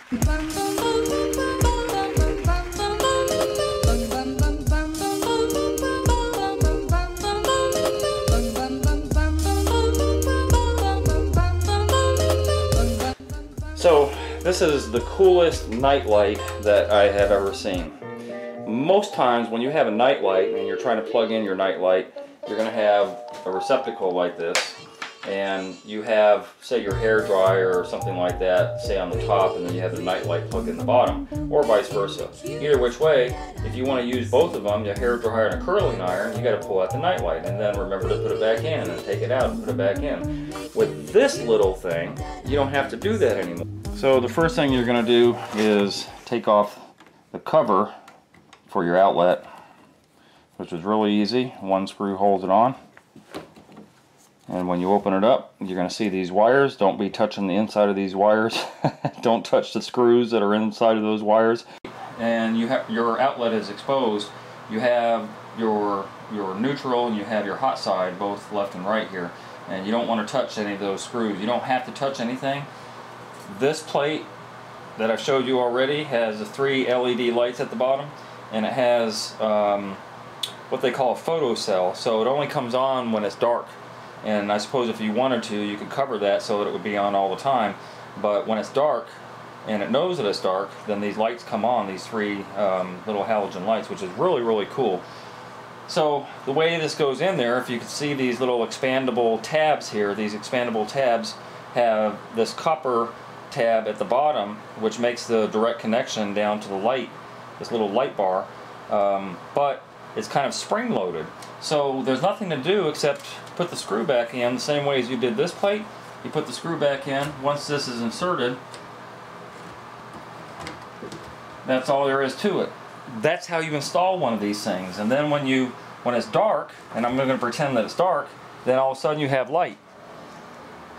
So this is the coolest night light that I have ever seen. Most times when you have a night light and you're trying to plug in your night light, you're going to have a receptacle like this, and you have, say, your hair dryer or something like that, say, on the top, and then you have the night light plugged in the bottom, or vice versa. Either which way, if you want to use both of them, your hair dryer and a curling iron, you got to pull out the night light, and then remember to put it back in, and then take it out and put it back in. With this little thing, you don't have to do that anymore. So the first thing you're going to do is take off the cover for your outlet, which is really easy. One screw holds it on, and when you open it up, you're going to see these wires. Don't be touching the inside of these wires. Don't touch the screws that are inside of those wires. And you have your outlet is exposed. You have your neutral and you have your hot side, both left and right here, and you don't want to touch any of those screws. You don't have to touch anything. This plate that I've showed you already has the 3 LED lights at the bottom, and it has what they call a photo cell, so it only comes on when it's dark. And I suppose if you wanted to, you could cover that so that it would be on all the time, but when it's dark and it knows that it's dark, then these lights come on, these 3 little halogen lights, which is really, really cool. So the way this goes in there, if you can see these little expandable tabs here, these expandable tabs have this copper tab at the bottom, which makes the direct connection down to the light, this little light bar, but it's kind of spring loaded, so there's nothing to do except put the screw back in the same way as you did this plate. You put the screw back in. Once this is inserted, that's all there is to it. That's how you install one of these things. And then when it's dark, and I'm going to pretend that it's dark, then all of a sudden you have light,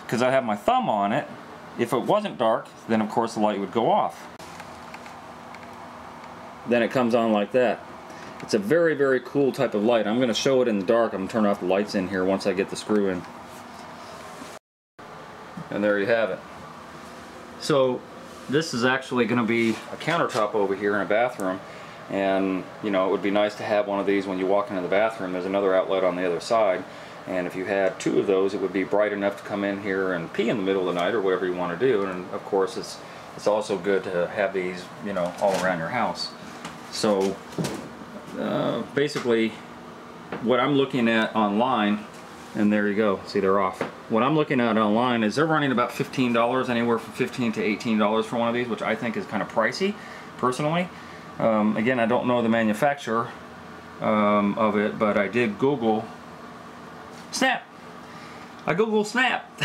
because I have my thumb on it. If it wasn't dark, then of course the light would go off. Then it comes on like that. It's a very, very cool type of light. I'm going to show it in the dark. I'm going to turn off the lights in here once I get the screw in. And there you have it. So this is actually going to be a countertop over here in a bathroom, and you know, it would be nice to have one of these when you walk into the bathroom. There's another outlet on the other side, and if you had 2 of those, it would be bright enough to come in here and pee in the middle of the night or whatever you want to do. And of course it's also good to have these, you know, all around your house. So basically what I'm looking at online, and there you go, see, they're off. What I'm looking at online is they're running about $15, anywhere from $15 to $18 for one of these, which I think is kind of pricey personally. Again, I don't know the manufacturer of it, but I did Google Snap. I Googled Snap.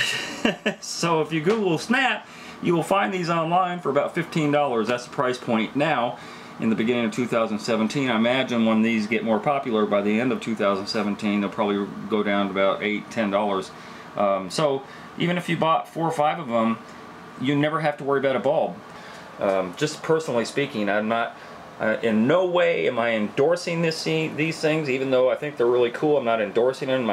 So if you Google Snap, you will find these online for about $15. That's the price point now in the beginning of 2017. I imagine when these get more popular by the end of 2017, they'll probably go down to about $8, $10. So even if you bought 4 or 5 of them, you never have to worry about a bulb. Just personally speaking, I'm not in no way am I endorsing these things, even though I think they're really cool. I'm not endorsing them.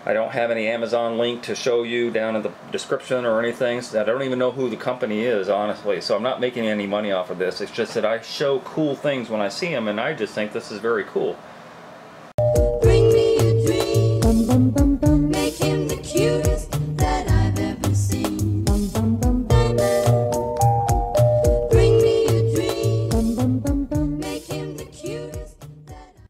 I don't have any Amazon link to show you down in the description or anything. So I don't even know who the company is, honestly. So I'm not making any money off of this. It's just that I show cool things when I see them, and I just think this is very cool.